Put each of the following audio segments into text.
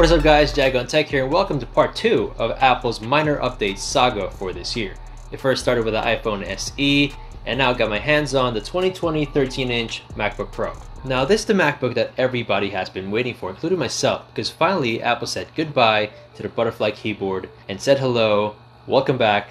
What is up guys, Jagon Tech here and welcome to part 2 of Apple's minor update saga for this year. It first started with the iPhone SE and now got my hands on the 2020 13-inch MacBook Pro. Now this is the MacBook that everybody has been waiting for, including myself, because finally Apple said goodbye to the butterfly keyboard and said hello, welcome back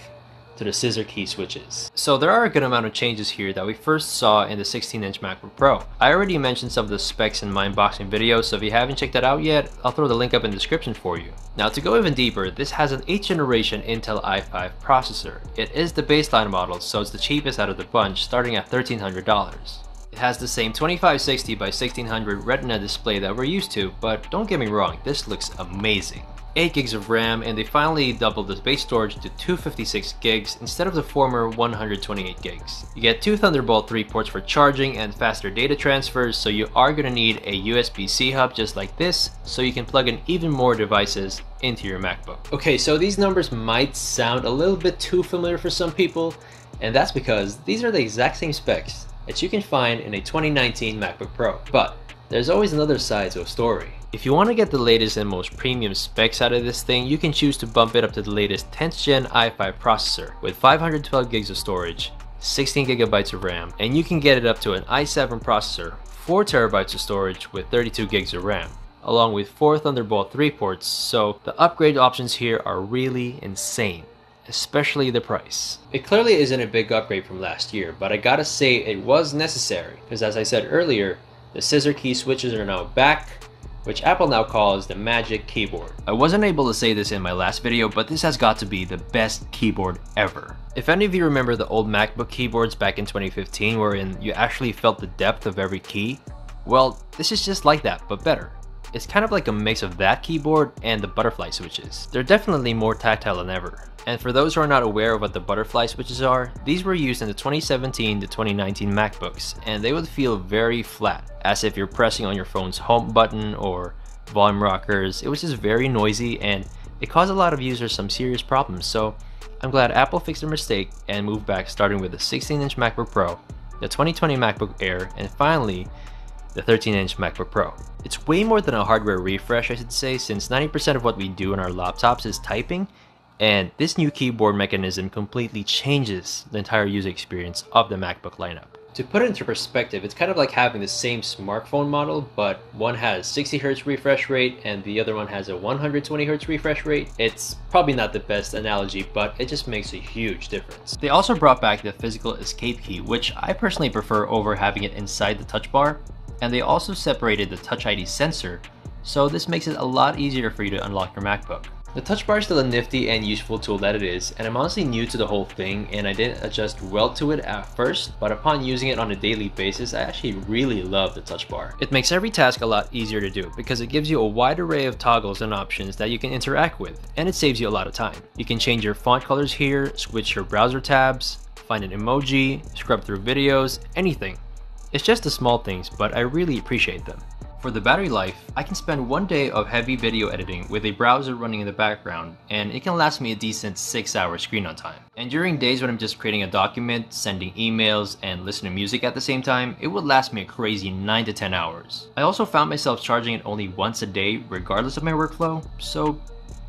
to the scissor key switches. So there are a good amount of changes here that we first saw in the 16-inch MacBook Pro. I already mentioned some of the specs in my unboxing video, so if you haven't checked that out yet, I'll throw the link up in the description for you. Now to go even deeper, this has an 8th generation Intel i5 processor. It is the baseline model, so it's the cheapest out of the bunch, starting at $1,300. It has the same 2560 by 1600 Retina display that we're used to, but don't get me wrong, this looks amazing. 8 gigs of RAM, and they finally doubled the base storage to 256 gigs instead of the former 128 gigs. You get 2 Thunderbolt 3 ports for charging and faster data transfers, so you are going to need a USB-C hub just like this, so you can plug in even more devices into your MacBook. Okay, so these numbers might sound a little bit too familiar for some people, and that's because these are the exact same specs that you can find in a 2019 MacBook Pro. But there's always another side to a story. If you want to get the latest and most premium specs out of this thing, you can choose to bump it up to the latest 10th gen i5 processor with 512 gigs of storage, 16 gigabytes of RAM, and you can get it up to an i7 processor, 4 terabytes of storage with 32 gigs of RAM, along with 4 Thunderbolt 3 ports, so the upgrade options here are really insane, especially the price. It clearly isn't a big upgrade from last year, but I gotta say it was necessary, because as I said earlier, the scissor key switches are now back, which Apple now calls the Magic Keyboard. I wasn't able to say this in my last video, but this has got to be the best keyboard ever. If any of you remember the old MacBook keyboards back in 2015 wherein you actually felt the depth of every key, well, this is just like that, but better. It's kind of like a mix of that keyboard and the butterfly switches. They're definitely more tactile than ever. And for those who are not aware of what the butterfly switches are, these were used in the 2017 to 2019 MacBooks, and they would feel very flat, as if you're pressing on your phone's home button or volume rockers. It was just very noisy and it caused a lot of users some serious problems, so I'm glad Apple fixed their mistake and moved back, starting with the 16-inch MacBook Pro, the 2020 MacBook Air, and finally the 13-inch MacBook Pro. It's way more than a hardware refresh, I should say, since 90% of what we do on our laptops is typing, and this new keyboard mechanism completely changes the entire user experience of the MacBook lineup. To put it into perspective, it's kind of like having the same smartphone model, but one has 60Hz refresh rate and the other one has a 120Hz refresh rate. It's probably not the best analogy, but it just makes a huge difference. They also brought back the physical escape key, which I personally prefer over having it inside the touch bar. And they also separated the Touch ID sensor, so this makes it a lot easier for you to unlock your MacBook. The touch bar is still a nifty and useful tool that it is, and I'm honestly new to the whole thing and I didn't adjust well to it at first, but upon using it on a daily basis, I actually really love the touch bar. It makes every task a lot easier to do because it gives you a wide array of toggles and options that you can interact with, and it saves you a lot of time. You can change your font colors here, switch your browser tabs, find an emoji, scrub through videos, anything. It's just the small things, but I really appreciate them. For the battery life, I can spend one day of heavy video editing with a browser running in the background, and it can last me a decent 6-hour screen on time. And during days when I'm just creating a document, sending emails, and listening to music at the same time, it would last me a crazy 9 to 10 hours. I also found myself charging it only once a day regardless of my workflow, so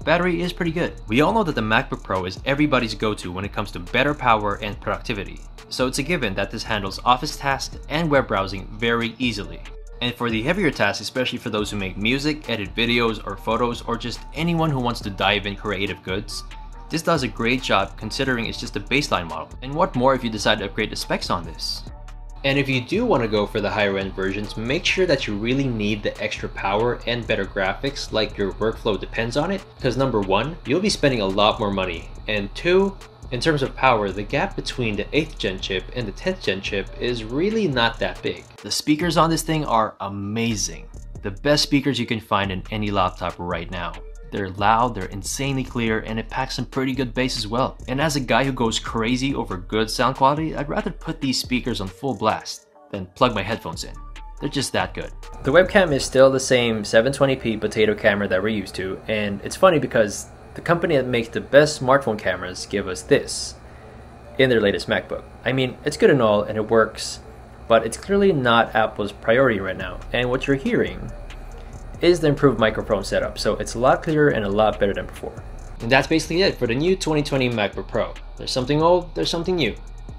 battery is pretty good. We all know that the MacBook Pro is everybody's go-to when it comes to better power and productivity. So it's a given that this handles office tasks and web browsing very easily. And for the heavier tasks, especially for those who make music, edit videos or photos, or just anyone who wants to dive in creative goods, this does a great job considering it's just a baseline model. And what more if you decide to upgrade the specs on this? And if you do want to go for the higher end versions, make sure that you really need the extra power and better graphics, like your workflow depends on it, because number 1, you'll be spending a lot more money, and 2, in terms of power, the gap between the 8th gen chip and the 10th gen chip is really not that big. The speakers on this thing are amazing. The best speakers you can find in any laptop right now. They're loud, they're insanely clear, and it packs some pretty good bass as well. And as a guy who goes crazy over good sound quality, I'd rather put these speakers on full blast than plug my headphones in. They're just that good. The webcam is still the same 720p potato camera that we're used to, and it's funny because the company that makes the best smartphone cameras give us this in their latest MacBook. I mean, it's good and all and it works, but it's clearly not Apple's priority right now. And what you're hearing is the improved microphone setup, so it's a lot clearer and a lot better than before. And that's basically it for the new 2020 MacBook Pro. There's something old, there's something new.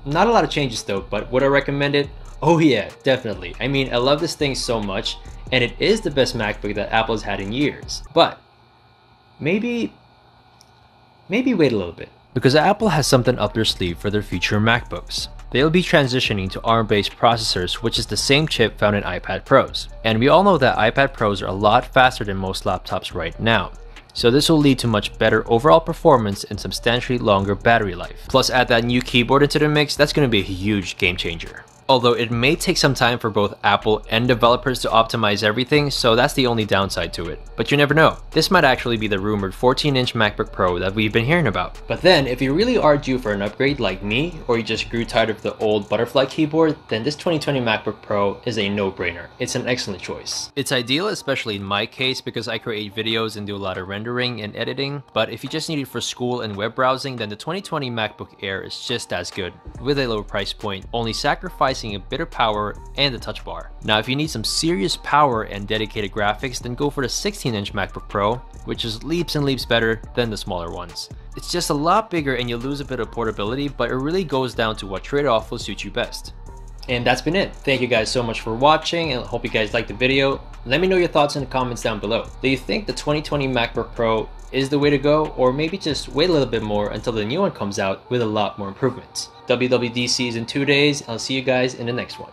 Not a lot of changes though, but would I recommend it? Oh yeah, definitely. I mean, I love this thing so much, and it is the best MacBook that Apple has had in years. But maybe wait a little bit, because Apple has something up their sleeve for their future MacBooks. They'll be transitioning to ARM-based processors, which is the same chip found in iPad Pros. And we all know that iPad Pros are a lot faster than most laptops right now. So this will lead to much better overall performance and substantially longer battery life. Plus, add that new keyboard into the mix, that's going to be a huge game changer. Although it may take some time for both Apple and developers to optimize everything, so that's the only downside to it. But you never know. This might actually be the rumored 14-inch MacBook Pro that we've been hearing about. But then, if you really are due for an upgrade like me, or you just grew tired of the old butterfly keyboard, then this 2020 MacBook Pro is a no-brainer. It's an excellent choice. It's ideal, especially in my case, because I create videos and do a lot of rendering and editing. But if you just need it for school and web browsing, then the 2020 MacBook Air is just as good, with a lower price point, only sacrificing a bit of power and the touch bar. Now, if you need some serious power and dedicated graphics, then go for the 16-inch MacBook Pro, which is leaps and leaps better than the smaller ones. It's just a lot bigger and you lose a bit of portability, but it really goes down to what trade-off will suit you best. And that's been it. Thank you guys so much for watching, and I hope you guys liked the video. Let me know your thoughts in the comments down below. Do you think the 2020 MacBook Pro is the way to go, or maybe just wait a little bit more until the new one comes out with a lot more improvements? WWDC is in 2 days. I'll see you guys in the next one.